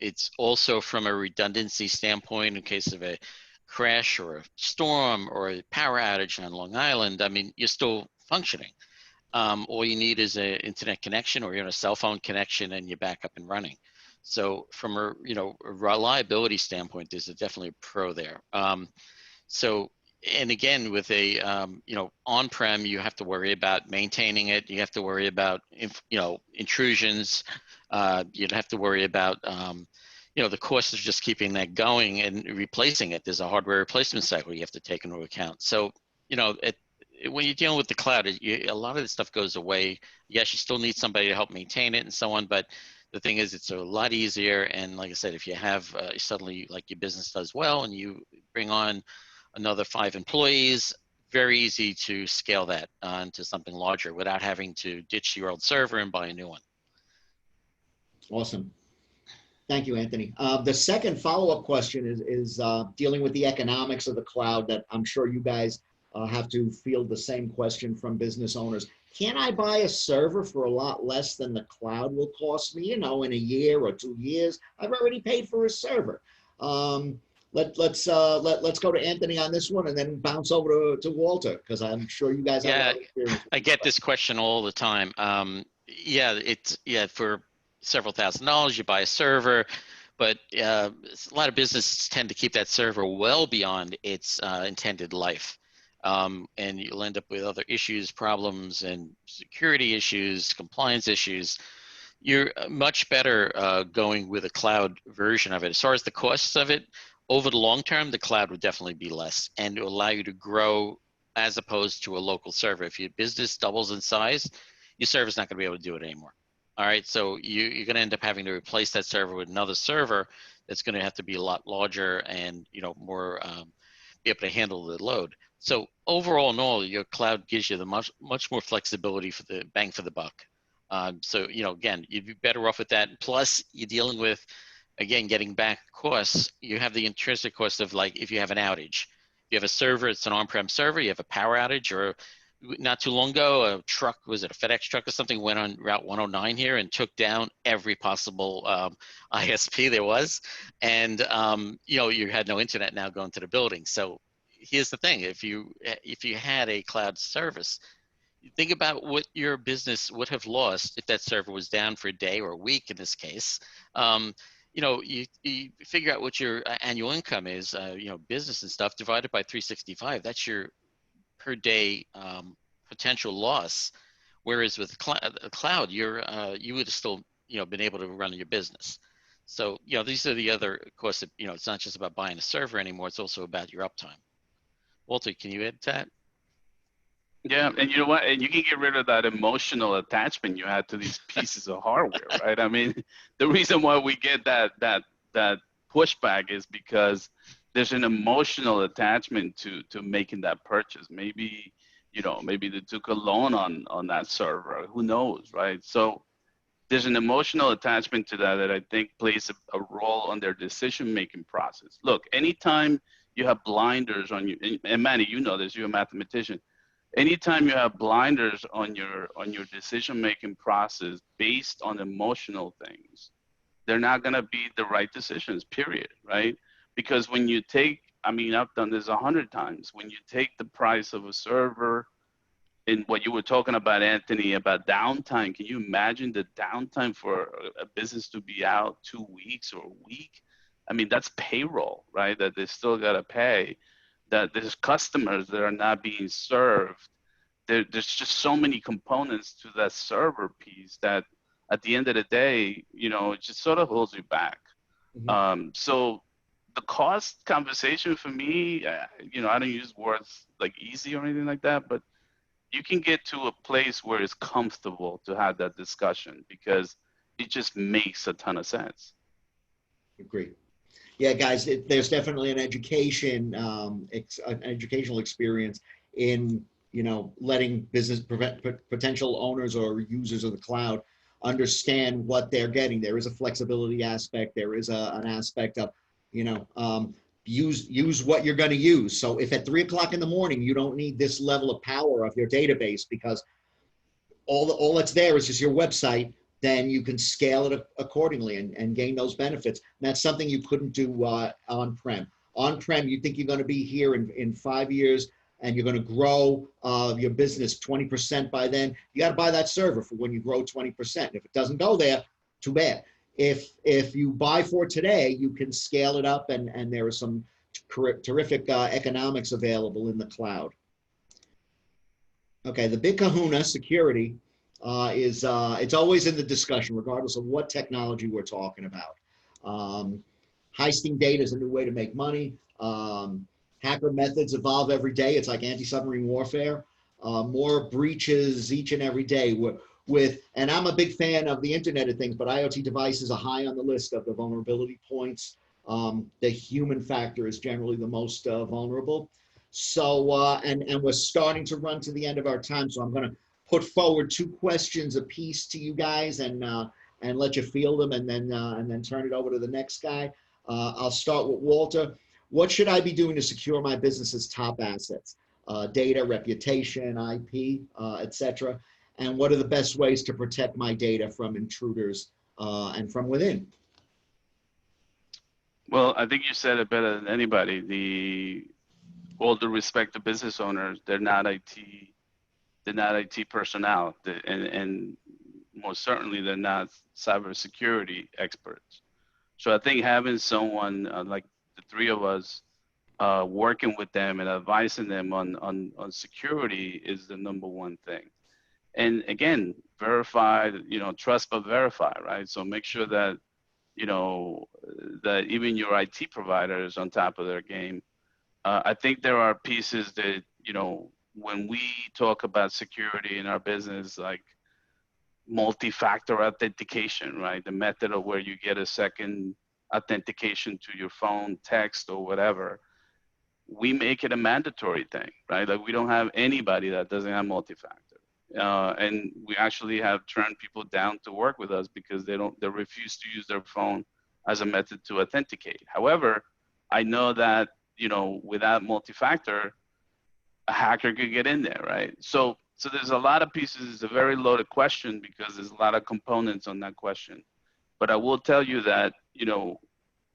It's also from a redundancy standpoint in case of a crash or a storm or a power outage on Long Island. I mean, you're still functioning. All you need is an internet connection or a cell phone connection, and you're back up and running. So from a a reliability standpoint, there's definitely a pro there. So, and again, with a on-prem, you have to worry about maintaining it. You have to worry about intrusions. You'd have to worry about the cost of just keeping that going and replacing it. There's a hardware replacement cycle you have to take into account. So when you're dealing with the cloud, a lot of this stuff goes away. Yes, you still need somebody to help maintain it and so on, but the thing is, it's a lot easier. And like I said, if you have suddenly, like your business does well, and you bring on another 5 employees, very easy to scale that into something larger without having to ditch your old server and buy a new one. Awesome. Thank you, Anthony. The second follow-up question is dealing with the economics of the cloud that I'm sure you guys have to field the same question from business owners. Can I buy a server for a lot less than the cloud will cost me, in a year or 2 years? I've already paid for a server. Let's go to Anthony on this one and then bounce over to Walter, because I'm sure you guys have a lot of experience. I get this question all the time. For several $1,000s, you buy a server, but a lot of businesses tend to keep that server well beyond its intended life. And you'll end up with other issues, problems, and security issues, compliance issues. You're much better going with a cloud version of it. As far as the costs of it, over the long term, the cloud would definitely be less, and it will allow you to grow as opposed to a local server. If your business doubles in size, your server's not going to be able to do it anymore. All right, so you're going to end up having to replace that server with another server that's going to have to be a lot larger and more be able to handle the load. So overall, in all, your cloud gives you the much more flexibility for the bang for the buck. So again, you'd be better off with that. Plus, you're dealing with, again, getting back costs. You have the intrinsic cost of, like, if you have an outage, You have a server, it's an on-prem server, you have a power outage, or not too long ago, a truck, was it a FedEx truck or something, went on Route 109 here and took down every possible ISP there was. And, you had no internet now going to the building. So here's the thing, if you had a cloud service, think about what your business would have lost if that server was down for a day or a week in this case. You figure out what your annual income is, business and stuff divided by 365. That's your per day potential loss. Whereas with cloud, you would have still been able to run your business. So these are the other costs. It's not just about buying a server anymore. It's also about your uptime. Walter, can you add to that? Yeah, and you know what? And you can get rid of that emotional attachment you had to these pieces of hardware, right? I mean, the reason why we get that pushback is because there's an emotional attachment to making that purchase. Maybe maybe they took a loan on that server. Who knows, right? So there's an emotional attachment to that I think plays a role on their decision-making process. Look, anytime you have blinders on you, and Manny, you know this, you're a mathematician. Anytime you have blinders on your decision-making process based on emotional things, they're not going to be the right decisions, period, right? Because when you take, I mean, I've done this 100 times, when you take the price of a server and what you were talking about, Anthony, about downtime, can you imagine the downtime for a business to be out 2 weeks or a week? I mean, that's payroll, right? That they still got to pay. That there's customers that are not being served. There's just so many components to that server piece that at the end of the day, it just sort of holds you back. Mm-hmm. So the cost conversation for me, I don't use words like easy or anything like that, but you can get to a place where it's comfortable to have that discussion because it just makes a ton of sense. Agree. Yeah, guys, there's definitely an educational experience in letting potential owners or users of the cloud understand what they're getting. There is a flexibility aspect. There is an aspect of use what you're going to use. So if at 3 o'clock in the morning you don't need this level of power of your database because all that's there is just your website, then you can scale it accordingly and gain those benefits. And that's something you couldn't do on-prem. On-prem, you think you're going to be here in 5 years and you're going to grow your business 20% by then. You got to buy that server for when you grow 20%. If it doesn't go there, too bad. If you buy for today, you can scale it up and there are some terrific economics available in the cloud. Okay, the big kahuna, security, is it's always in the discussion, regardless of what technology we're talking about. Heisting data is a new way to make money. Hacker methods evolve every day. It's like anti-submarine warfare. More breaches each and every day. And I'm a big fan of the Internet of Things, but IoT devices are high on the list of the vulnerability points. The human factor is generally the most vulnerable. So, and we're starting to run to the end of our time. So I'm going to put forward 2 questions apiece to you guys and let you field them and then turn it over to the next guy. I'll start with Walter. What should I be doing to secure my business's top assets? Data, reputation, IP, etc. And what are the best ways to protect my data from intruders and from within? Well, I think you said it better than anybody. All due respect to business owners, they're not IT personnel, and most certainly they're not cybersecurity experts. So I think having someone like the 3 of us working with them and advising them on security is the #1 thing. And again, verify, trust but verify, right? So make sure that that even your IT provider is on top of their game. I think there are pieces that, when we talk about security in our business, like multi-factor authentication, right? The method of where you get a second authentication to your phone, text, or whatever, we make it a mandatory thing, right? Like we don't have anybody that doesn't have multi-factor. And we actually have turned people down to work with us because they refuse to use their phone as a method to authenticate. However, I know that without multi-factor, a hacker could get in there, right? So there's a lot of pieces. It's a very loaded question because there's a lot of components on that question. But I will tell you that,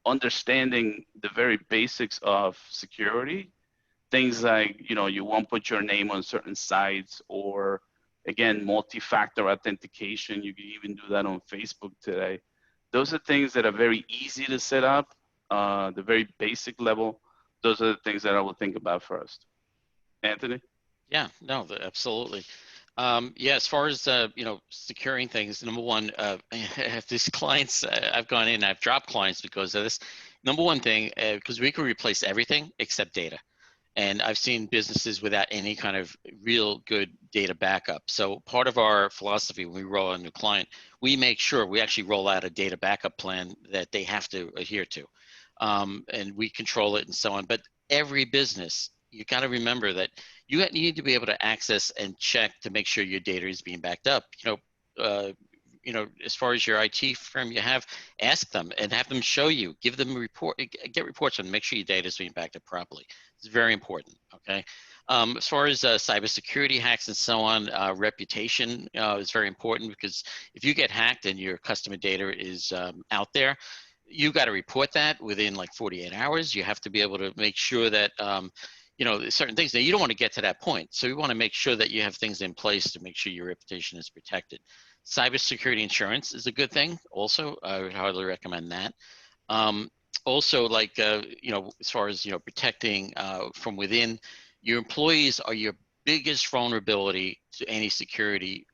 understanding the very basics of security, things like, you won't put your name on certain sites, or again, multi-factor authentication. You can even do that on Facebook today. Those are things that are very easy to set up, the very basic level. Those are the things that I will think about first. Anthony? Yeah, no, absolutely. Yeah, as far as securing things, number one, these clients, I've gone in, I've dropped clients because of this. Number one thing, because we can replace everything except data. And I've seen businesses without any kind of real good data backup. So part of our philosophy when we roll out a new client, we make sure we actually roll out a data backup plan that they have to adhere to. And we control it and so on. But every business, you got to remember that you need to be able to access and check to make sure your data is being backed up. As far as your IT firm you have, ask them and have them show you, give them a report, get reports on, make sure your data is being backed up properly. It's very important, okay? As far as cybersecurity hacks and so on, reputation is very important, because if you get hacked and your customer data is out there, you got to report that within like 48 hours. You have to be able to make sure that, certain things. Now, you don't want to get to that point. So we want to make sure that you have things in place to make sure your reputation is protected. Cybersecurity insurance is a good thing. Also, I would highly recommend that. Also, like, as far as, protecting from within, your employees are your biggest vulnerability to any security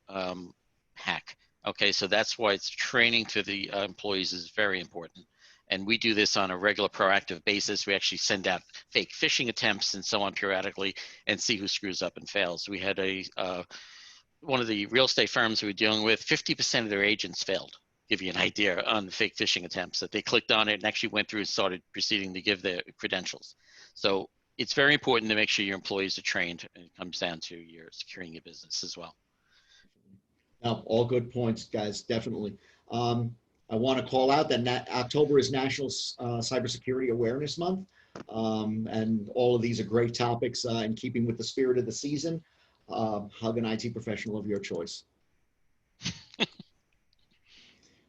hack. Okay, so that's why it's training to the employees is very important. And we do this on a regular proactive basis. We actually send out fake phishing attempts and so on periodically and see who screws up and fails. We had one of the real estate firms we were dealing with, 50% of their agents failed. Give you an idea on the fake phishing attempts, that they clicked on it and actually went through and started proceeding to give their credentials. So it's very important to make sure your employees are trained, and it comes down to your securing your business as well. No, all good points, guys, definitely. I want to call out that October is National Cybersecurity Awareness Month, and all of these are great topics in keeping with the spirit of the season. Hug an IT professional of your choice.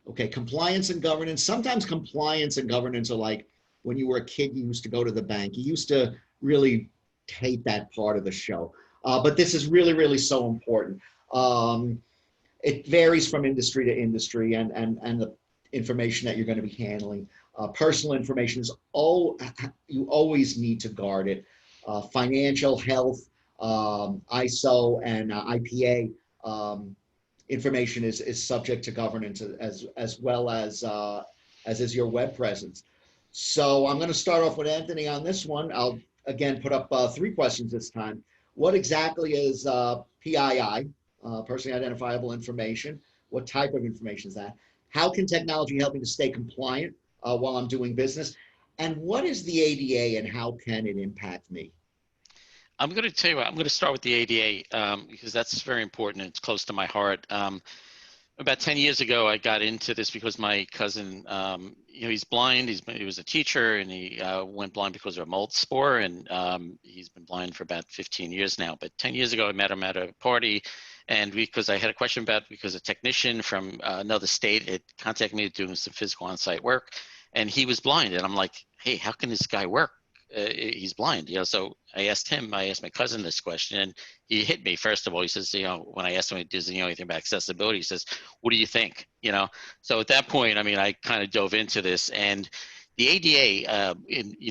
Okay, compliance and governance. Sometimes compliance and governance are like when you were a kid, you used to go to the bank. You used to really hate that part of the show. But this is really, really so important. It varies from industry to industry, and the information that you're going to be handling. Personal information is you always need to guard it. Financial, health, ISO, and IPA information is subject to governance as well as is your web presence. So I'm going to start off with Anthony on this one. I'll again put up 3 questions this time. What exactly is PII? Personally identifiable information. What type of information is that? How can technology help me to stay compliant while I'm doing business? And what is the ADA and how can it impact me? I'm going to tell you what, I'm going to start with the ADA because that's very important. It's close to my heart. About 10 years ago, I got into this because my cousin, he's blind. He was a teacher, and he went blind because of a mold spore, and he's been blind for about 15 years now. But 10 years ago, I met him at a party, and because I had a question because a technician from another state had contacted me doing some physical on-site work, and he was blind. And I'm like, hey, how can this guy work? He's blind, so I asked my cousin this question, and he hit me. First of all, he says, when I asked him, does he know anything about accessibility? He says, what do you think? So at that point, I kind of dove into this, and the ADA,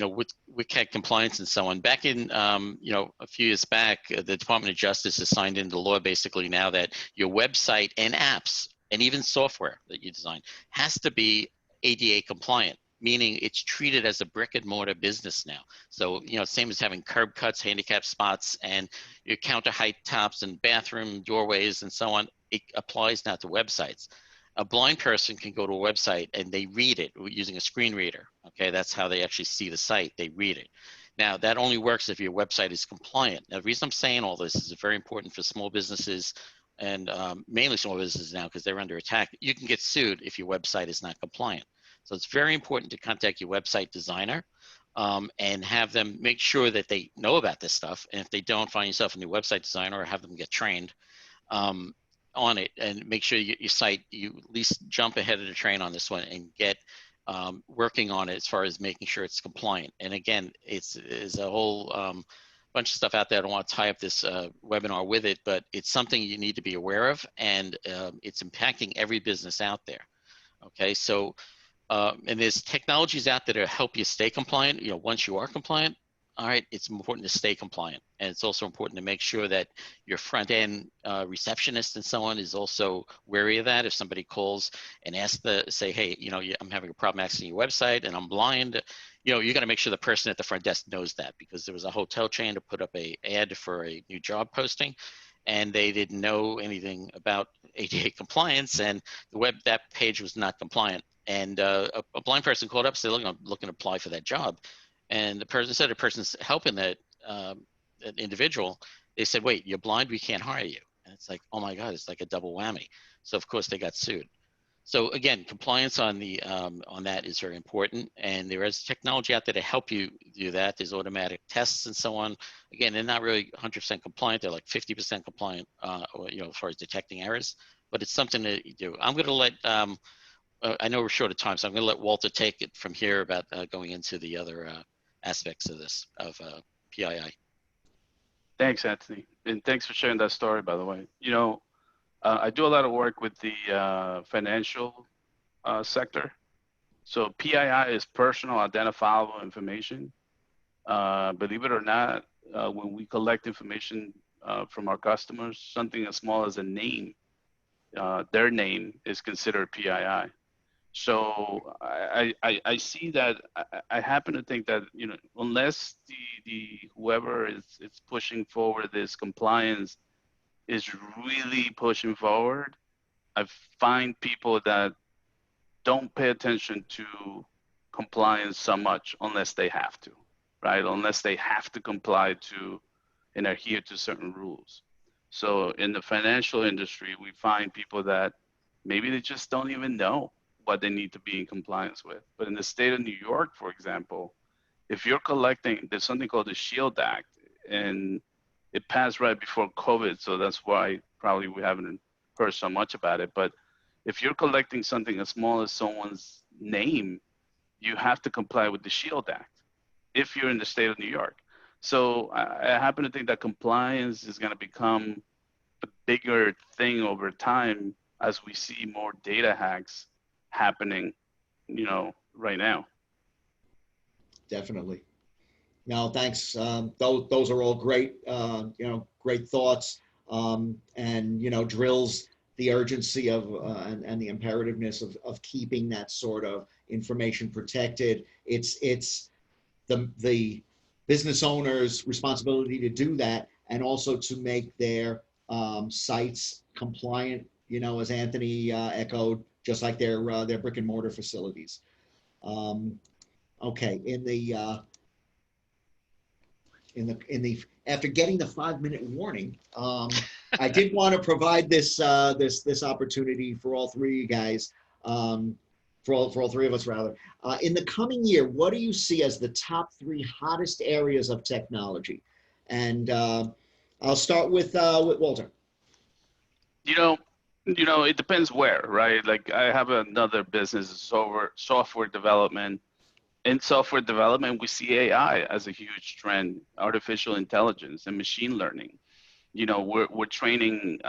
with CAD compliance and so on, back in, a few years back, the Department of Justice has signed into law basically now that your website and apps and even software that you design has to be ADA compliant, meaning it's treated as a brick and mortar business now. So, same as having curb cuts, handicap spots, and your counter height tops and bathroom doorways and so on, it applies now to websites. A blind person can go to a website and they read it using a screen reader. Okay, that's how they actually see the site. They read it. Now, that only works if your website is compliant. Now, the reason I'm saying all this is very important for small businesses, and mainly small businesses now because they're under attack. You can get sued if your website is not compliant. So it's very important to contact your website designer and have them make sure that they know about this stuff. And if they don't, find yourself a new website designer or have them get trained on it, and make sure you at least jump ahead of the train on this one and get working on it as far as making sure it's compliant. And again, it's a whole bunch of stuff out there. I don't want to tie up this webinar with it, but it's something you need to be aware of, and it's impacting every business out there. Okay, so and there's technologies out there to help you stay compliant. You know, once you are compliant, all right, it's important to stay compliant. And it's also important to make sure that your front end receptionist and so on is also wary of that. If somebody calls and asks say, hey, you know, I'm having a problem accessing your website and I'm blind, you know, you got to make sure the person at the front desk knows that, because there was a hotel chain to put up a ad for a new job posting, and they didn't know anything about ADA compliance, and that page was not compliant. And a blind person called up and said, look, I'm looking to apply for that job. And the person's helping that individual. They said, wait, you're blind, we can't hire you. And it's like, oh my God, it's like a double whammy. So of course they got sued. So again, compliance on that is very important. And there is technology out there to help you do that. There's automatic tests and so on. Again, they're not really 100% compliant. They're like 50% compliant, or, you know, as far as detecting errors, but it's something that you do. I'm going to let, I know we're short of time, so I'm going to let Walter take it from here about going into the other aspects of this, of PII. Thanks, Anthony. And thanks for sharing that story, by the way. You know, I do a lot of work with the financial sector. So PII is personal identifiable information. Believe it or not, when we collect information from our customers, something as small as a name, their name is considered PII. So I see that. I happen to think that, you know, unless the whoever is pushing forward this compliance is really pushing forward, I find people that don't pay attention to compliance so much unless they have to, right? Unless they have to comply to and adhere to certain rules. So in the financial industry, we find people that maybe they just don't even know what they need to be in compliance with. But in the state of New York, for example, if you're collecting, there's something called the SHIELD Act, and it passed right before COVID, so that's why probably we haven't heard so much about it. But if you're collecting something as small as someone's name, you have to comply with the SHIELD Act if you're in the state of New York. So I happen to think that compliance is going to become a bigger thing over time as we see more data hacks happening, you know, right now. Definitely. No, thanks. Those are all great, you know, great thoughts, and, you know, drills the urgency of and the imperativeness of keeping that sort of information protected. It's the business owner's responsibility to do that, and also to make their sites compliant, you know, as Anthony echoed, just like their brick and mortar facilities. Okay, in the after getting the 5-minute warning, I did want to provide this this opportunity for all three of you guys, for all three of us rather. In the coming year, what do you see as the top 3 hottest areas of technology? And I'll start with Walter. You know, it depends where, right? Like I have another business, software development. In software development, we see AI as a huge trend, artificial intelligence and machine learning. You know, we're training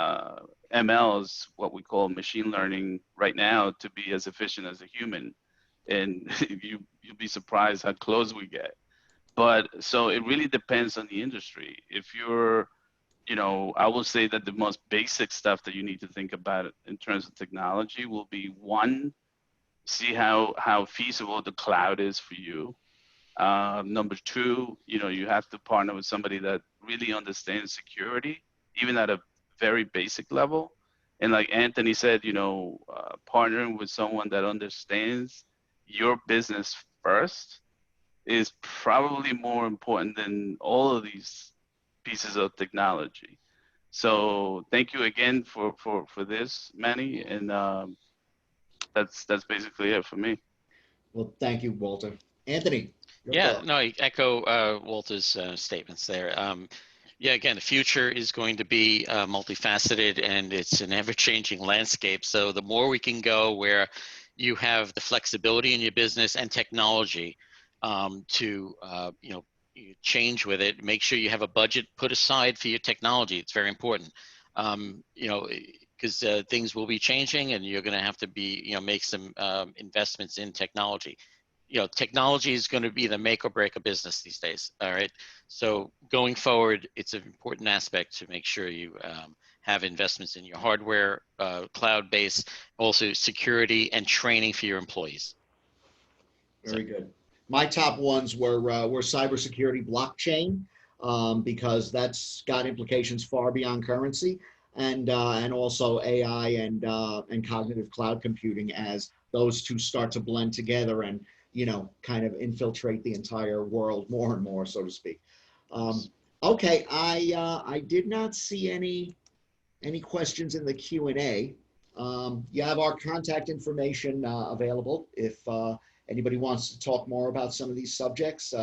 MLs, what we call machine learning right now, to be as efficient as a human. And you'll be surprised how close we get. But so it really depends on the industry. If you're, you know, I will say that the most basic stuff that you need to think about in terms of technology will be, one, see how feasible the cloud is for you. Number 2, you know, you have to partner with somebody that really understands security, even at a very basic level. And like Anthony said, you know, partnering with someone that understands your business first is probably more important than all of these pieces of technology. So thank you again for this, Manny, and that's basically it for me. Well, thank you, Walter. Anthony. your Yeah, thought. no, I echo Walter's statements there. Yeah, again, the future is going to be multifaceted, and it's an ever-changing landscape. So the more we can go where you have the flexibility in your business and technology to you change with it, make sure you have a budget put aside for your technology. It's very important. Because things will be changing, and you're going to have to make some investments in technology. Technology is going to be the make or break a business these days. All right. So going forward, it's an important aspect to make sure you have investments in your hardware, cloud-based, also security and training for your employees. Very good. My top ones were cybersecurity, blockchain, because that's got implications far beyond currency, and also AI and cognitive cloud computing, as those two start to blend together and kind of infiltrate the entire world more and more, so to speak. Okay, I did not see any questions in the Q&A. You have our contact information available. If anybody wants to talk more about some of these subjects,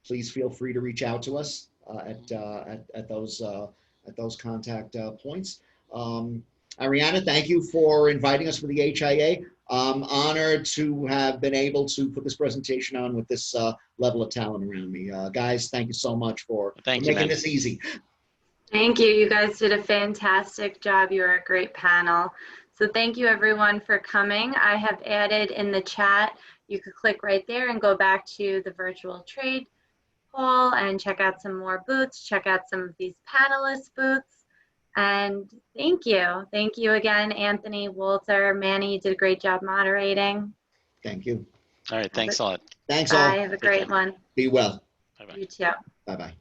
please feel free to reach out to us at those contact points. Ariana, thank you for inviting us for the HIA. I'm honored to have been able to put this presentation on with this level of talent around me. Guys, thank you so much for making this easy. Thank you. You guys did a fantastic job. You were a great panel. So thank you everyone for coming. I have added in the chat, you could click right there and go back to the virtual trade hall and check out some more booths, check out some of these panelist booths. And thank you. Thank you again, Anthony, Walter, Manny, you did a great job moderating. Thank you. All right. Thanks a lot. Thanks all. Bye. Have a great one. Be well. Bye-bye. You too. Bye-bye.